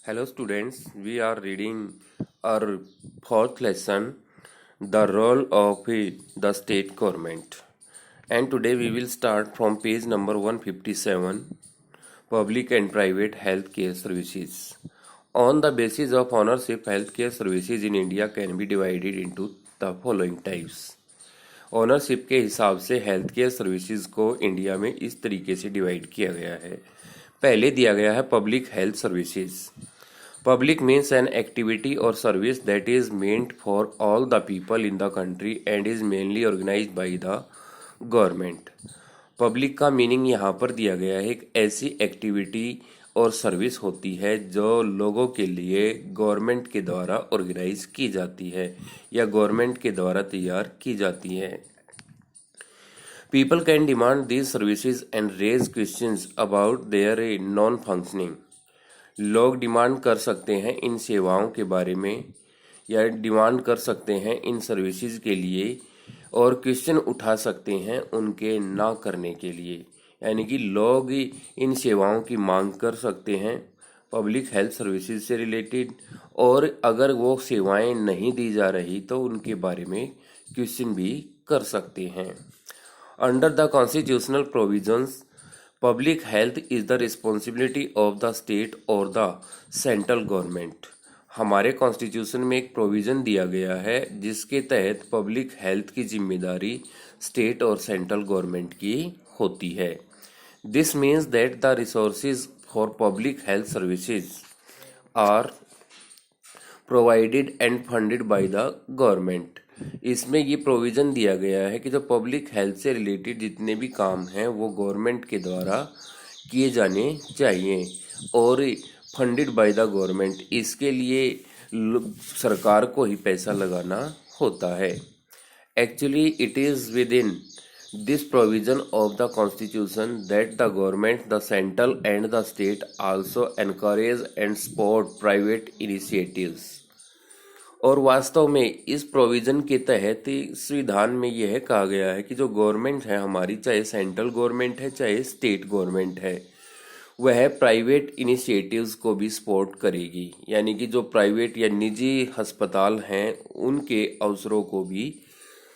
Hello students, we are reading our fourth lesson, the role of the state government. And today we will start from page number 157, public and private healthcare services. On the basis of ownership, healthcare services in India can be divided into the following types. Ownership के हिसाब से health care services को India में इस तरीके से divide किया गया है। पहले दिया गया है public health services. Public means an activity or service that is meant for all the people in the country and is mainly organized by the government. Public का मीनिंग यहाँ पर दिया गया है एक ऐसी एक्टिविटी और सर्विस होती है जो लोगों के लिए गवर्नमेंट के द्वारा ऑर्गेनाइज की जाती है या गवर्नमेंट के द्वारा तैयार की जाती है। People can demand these services and raise questions about their non-functioning. लोग डिमांड कर सकते हैं इन सेवाओं के बारे में या डिमांड कर सकते हैं इन सर्विसेज के लिए और क्वेश्चन उठा सकते हैं उनके ना करने के लिए, यानी कि लोग इन सेवाओं की मांग कर सकते हैं पब्लिक हेल्थ सर्विसेज से रिलेटेड, और अगर वो सेवाएं नहीं दी जा रही तो उनके बारे में क्वेश्चन भी कर सकते हैं। Under the constitutional provisions, public health is the responsibility of the state और द सेंट्रल गवर्नमेंट। हमारे कॉन्स्टिट्यूशन में एक प्रोविजन दिया गया है जिसके तहत पब्लिक हेल्थ की जिम्मेदारी स्टेट और सेंट्रल गवर्नमेंट की होती है। This means that the resources for public health services are provided and funded by the government. इसमें ये प्रोविज़न दिया गया है कि जो पब्लिक हेल्थ से रिलेटेड जितने भी काम हैं वो गवर्नमेंट के द्वारा किए जाने चाहिए और फंडेड बाय द गवर्नमेंट। इसके लिए सरकार को ही पैसा लगाना होता है। Actually it is with in this provision of the constitution that the government, the central and the state also encourage and support private initiatives. और वास्तव में इस प्रोविज़न के तहत संविधान में यह कहा गया है कि जो गवर्नमेंट है हमारी, चाहे सेंट्रल गवर्नमेंट है चाहे स्टेट गवर्नमेंट है, वह प्राइवेट इनिशिएटिव्स को भी सपोर्ट करेगी, यानी कि जो प्राइवेट या निजी अस्पताल हैं उनके अवसरों को भी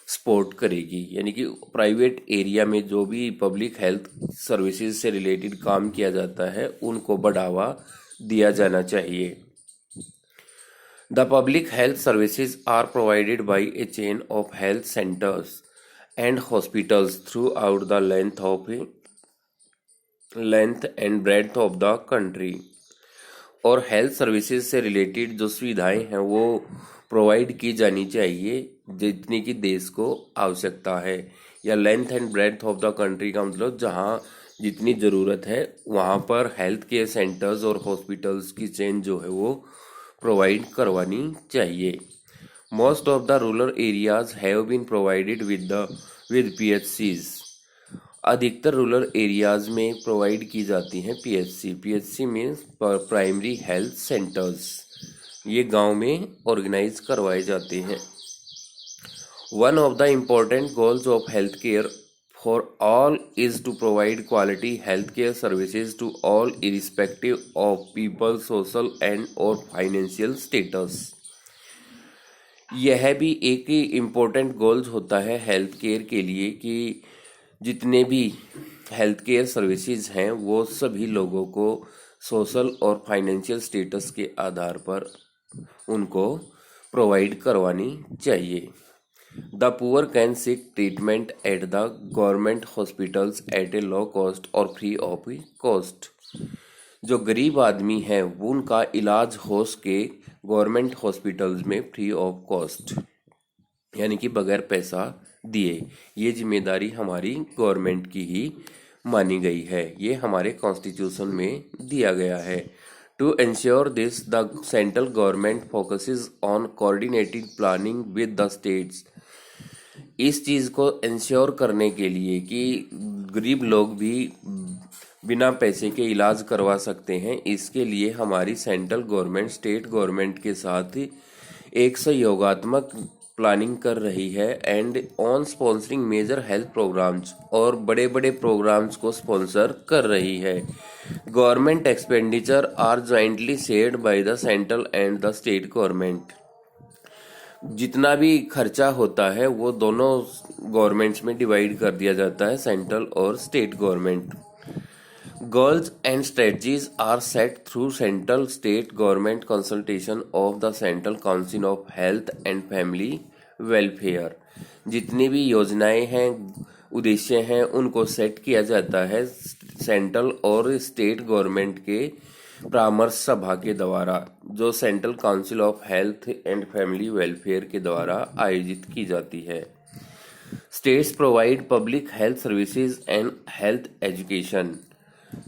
सपोर्ट करेगी, यानी कि प्राइवेट एरिया में जो भी पब्लिक हेल्थ सर्विसेज से रिलेटेड काम किया जाता है उनको बढ़ावा दिया जाना चाहिए। The public health services are provided by a chain of health centers and hospitals throughout the length and breadth of the country. और हेल्थ सर्विसेज से रिलेटेड जो सुविधाएं हैं वो प्रोवाइड की जानी चाहिए जितनी की देश को आवश्यकता है, या length and breadth of the country का मतलब जहाँ जितनी ज़रूरत है वहाँ पर हेल्थ केयर सेंटर्स और हॉस्पिटल्स की चेन जो है वो प्रोवाइड करवानी चाहिए। Most of the rural areas have been provided with PHCs। अधिकतर रूरल एरियाज में प्रोवाइड की जाती हैं PHC means primary health centres. ये गांव में ऑर्गेनाइज करवाए जाते हैं। One of the important goals of health care for all is to provide quality healthcare services to all irrespective of people's social and or financial status। यह भी एक important goals होता है हेल्थ केयर के लिए कि जितने भी हेल्थ केयर सर्विसेज हैं वो सभी लोगों को सोशल और फाइनेंशियल स्टेटस के आधार पर उनको प्रोवाइड करवानी चाहिए। The poor can seek treatment at the government hospitals at a low cost or free of cost। जो गरीब आदमी है वो उनका इलाज हो सके गवर्नमेंट हॉस्पिटल्स में फ्री ऑफ कॉस्ट, यानी कि बगैर पैसा दिए। ये जिम्मेदारी हमारी गवर्नमेंट की ही मानी गई है, ये हमारे कॉन्स्टिट्यूशन में दिया गया है। To ensure this, the central government focuses on coordinated planning with the states। इस चीज़ को इंश्योर करने के लिए कि गरीब लोग भी बिना पैसे के इलाज करवा सकते हैं, इसके लिए हमारी सेंट्रल गवर्नमेंट स्टेट गवर्नमेंट के साथ एक सहयोगात्मक प्लानिंग कर रही है and on sponsoring major health programmes, और बड़े बड़े प्रोग्राम्स को स्पॉन्सर कर रही है। Government expenditure are jointly shared by the central and the state government. जितना भी खर्चा होता है वो दोनों गवर्नमेंट्स में डिवाइड कर दिया जाता है, सेंट्रल और state government. Goals and strategies are set through central state government consultation of the Central Council of Health and Family Welfare। जितनी भी योजनाएं हैं, उद्देश्य हैं, उनको सेट किया जाता है सेंट्रल और स्टेट गवर्नमेंट के परामर्श सभा के द्वारा, जो central council of health and family welfare के द्वारा आयोजित की जाती है। States provide public health services and health education.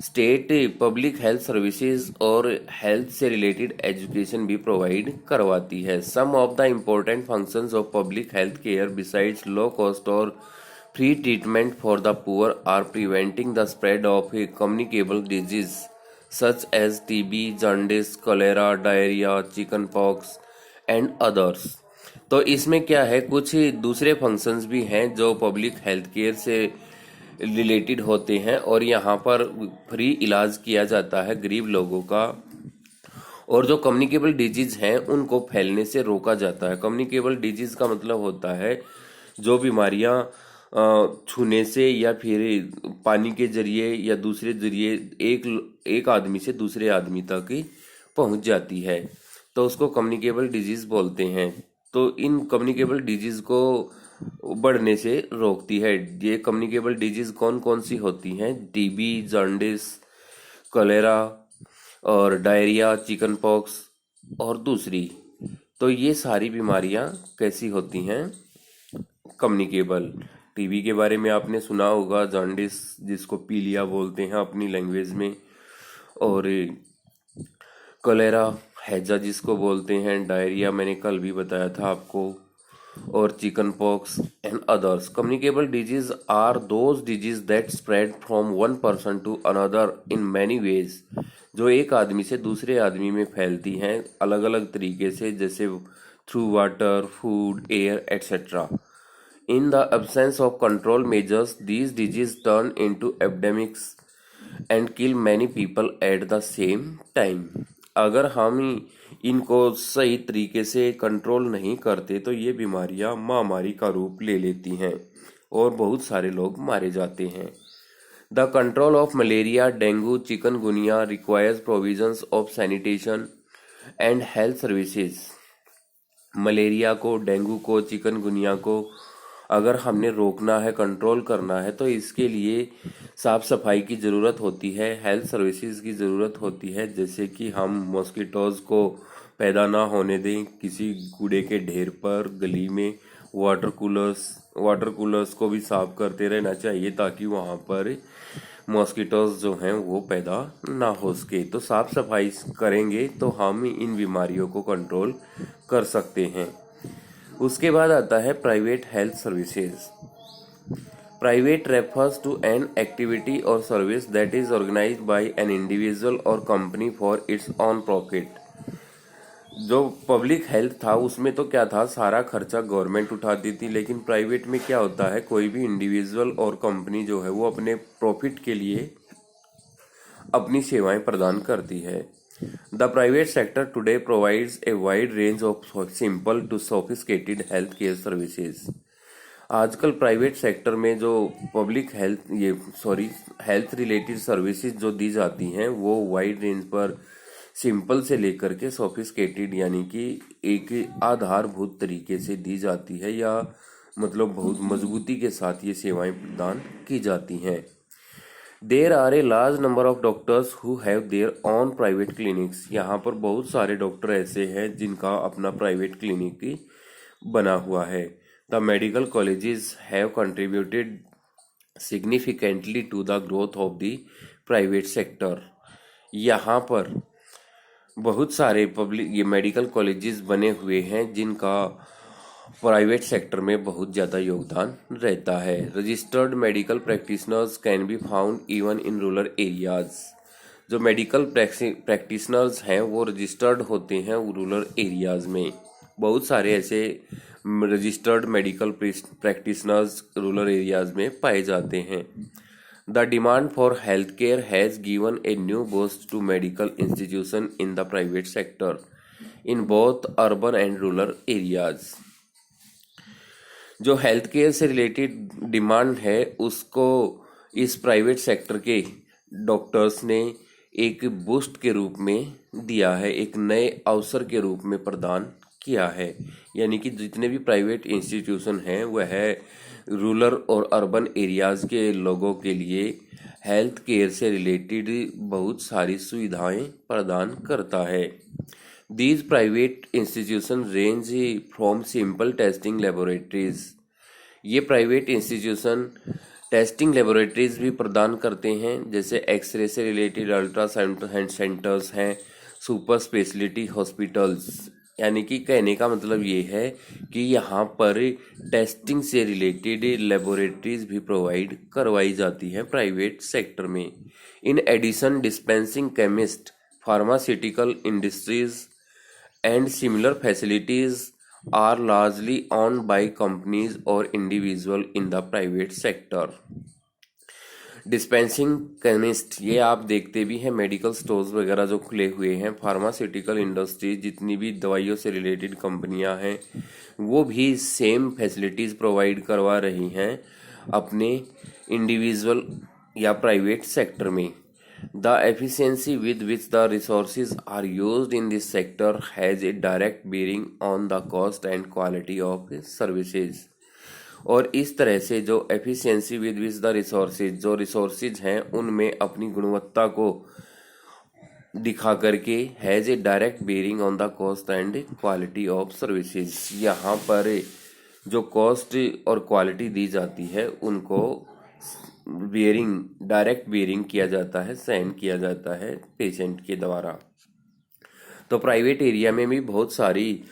State public health services और हेल्थ से रिलेटेड एजुकेशन भी प्रोवाइड करवाती है। Some of the important functions of public health care besides low cost और free treatment for the poor are preventing the spread of a communicable disease such as TB, jaundice, cholera, diarrhoea, chicken pox and others. तो इसमें क्या है, कुछ दूसरे functions भी हैं जो पब्लिक हेल्थ केयर से रिलेटेड होते हैं, और यहाँ पर फ्री इलाज किया जाता है गरीब लोगों का, और जो कम्युनिकेबल डिजीज हैं उनको फैलने से रोका जाता है। कम्युनिकेबल डिजीज का मतलब होता है जो बीमारियां छूने से या फिर पानी के जरिए या दूसरे जरिए एक आदमी से दूसरे आदमी तक पहुंच जाती है, तो उसको कम्युनिकेबल डिजीज बोलते हैं। तो इन कम्युनिकेबल डिजीज को बढ़ने से रोकती है। ये कम्युनिकेबल डिजीज कौन कौन सी होती हैं? टीबी, जॉन्डिस, कॉलेरा और डायरिया, चिकन पॉक्स और दूसरी। तो ये सारी बीमारियां कैसी होती हैं? कम्युनिकेबल। टीबी के बारे में आपने सुना होगा, जॉन्डिस जिसको पीलिया बोलते हैं अपनी लैंग्वेज में, और कॉलेरा हैजा जिसको बोलते हैं, डायरिया मैंने कल भी बताया था आपको, और chicken pox and others. Communicable disease are those disease that spread from one person to another in many ways, जो एक आदमी से दूसरे आदमी में फैलती हैं अलग अलग तरीके से, जैसे through water, food, air etcetera. In the absence of control measures these disease turn into epidemics and kill many people at the same time. अगर हम इनको सही तरीके से कंट्रोल नहीं करते तो ये बीमारियां महामारी का रूप ले लेती हैं और बहुत सारे लोग मारे जाते हैं। The control of malaria, dengue, chikungunya requires provisions of sanitation and health services. Malaria को, डेंगू को, चिकनगुनिया को अगर हमने रोकना है, कंट्रोल करना है, तो इसके लिए साफ सफाई की ज़रूरत होती है, हेल्थ सर्विसेज की ज़रूरत होती है, जैसे कि हम मॉस्किटोज़ को पैदा ना होने दें किसी कूड़े के ढेर पर, गली में। वाटर कूलर्स को भी साफ करते रहना चाहिए ताकि वहाँ पर मॉस्किटोज़ जो हैं वो पैदा ना हो सके। तो साफ सफाई करेंगे तो हम इन बीमारियों को कंट्रोल कर सकते हैं। उसके बाद आता है private health services. Private refers to an activity और service that is organized by an individual और company for its own profit. जो पब्लिक हेल्थ था उसमें तो क्या था, सारा खर्चा गवर्नमेंट उठाती थी, लेकिन प्राइवेट में क्या होता है, कोई भी इंडिविजुअल और कंपनी जो है वो अपने प्रॉफिट के लिए अपनी सेवाएं प्रदान करती है। The private sector today provides a wide range of simple to sophisticated health care services। आजकल प्राइवेट सेक्टर में जो पब्लिक हेल्थ रिलेटेड सर्विसेज जो दी जाती हैं वो वाइड रेंज पर सिंपल से लेकर के सोफिस्टिकेटेड यानी कि एक आधारभूत तरीके से दी जाती है, या मतलब बहुत मजबूती के साथ ये सेवाएं प्रदान की जाती हैं। There are a large number of doctors who have their on private clinics. यहाँ पर बहुत सारे डॉक्टर ऐसे हैं जिनका अपना प्राइवेट क्लिनिक बना हुआ है। The medical colleges have contributed significantly to the growth of the private sector. यहाँ पर बहुत सारे मेडिकल कॉलेजेस बने हुए हैं जिनका प्राइवेट सेक्टर में बहुत ज़्यादा योगदान रहता है। Registered medical practitioners can be found even in rural areas. जो मेडिकल प्रैक्टिशनर्स हैं वो रजिस्टर्ड होते हैं रूरल एरियाज में। बहुत सारे ऐसे registered medical practitioners rural areas में पाए जाते हैं। The demand for health care has given a new boost to medical institution in the private sector in both urban and rural areas. जो हेल्थ केयर से रिलेटेड डिमांड है उसको इस private sector के डॉक्टर्स ने एक बूस्ट के रूप में दिया है, एक नए अवसर के रूप में प्रदान किया है। यानी कि जितने भी प्राइवेट इंस्टीट्यूशन हैं वह रूरल और अर्बन एरियाज़ के लोगों के लिए हेल्थ केयर से रिलेटेड बहुत सारी सुविधाएं प्रदान करता है। These private institutions range from simple testing laboratories। ये प्राइवेट इंस्टीट्यूशन टेस्टिंग लेबोरेटरीज भी प्रदान करते हैं, जैसे एक्सरे से रिलेटेड अल्ट्रासाउंड सेंटर्स हैं, सुपर स्पेशलिटी हॉस्पिटल्स। यानी कि कहने का मतलब ये है कि यहाँ पर टेस्टिंग से रिलेटेड लेबोरेटरीज भी प्रोवाइड करवाई जाती हैं प्राइवेट सेक्टर में। In addition dispensing chemist, pharmaceutical industries and similar facilities are largely owned by companies or individual in the private sector। Dispensing chemist ये आप देखते भी हैं, मेडिकल स्टोर्स वगैरह जो खुले हुए हैं। फार्मास्यूटिकल इंडस्ट्री, जितनी भी दवाइयों से रिलेटेड कंपनियां हैं वो भी सेम फैसिलिटीज़ प्रोवाइड करवा रही हैं अपने इंडिविजुअल या प्राइवेट सेक्टर में। The efficiency with which the resources are used in this sector has a direct bearing on the cost and quality of services। और इस तरह से जो efficiency with which the resources, जो resources हैं उनमें अपनी गुणवत्ता को दिखा करके has a direct bearing on the cost and quality of services। यहाँ पर जो cost और quality दी जाती है उनको डायरेक्ट बेयरिंग किया जाता है, सहन किया जाता है पेशेंट के द्वारा। तो प्राइवेट एरिया में भी बहुत सारी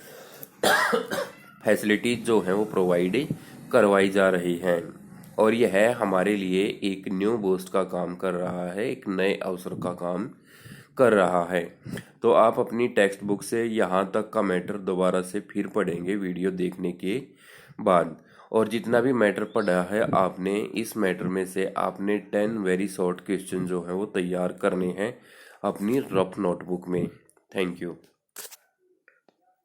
फैसिलिटीज जो हैं वो प्रोवाइड करवाई जा रही हैं और यह हमारे लिए एक न्यू बूस्ट का काम कर रहा है, एक नए अवसर का काम कर रहा है। तो आप अपनी टेक्स्ट बुक से यहाँ तक का मैटर दोबारा से फिर पढ़ेंगे वीडियो देखने के बाद, और जितना भी मैटर पढ़ा है आपने, इस मैटर में से आपने 10 वेरी शॉर्ट क्वेश्चन जो हैं वो तैयार करने हैं अपनी रफ नोटबुक में। Thank you.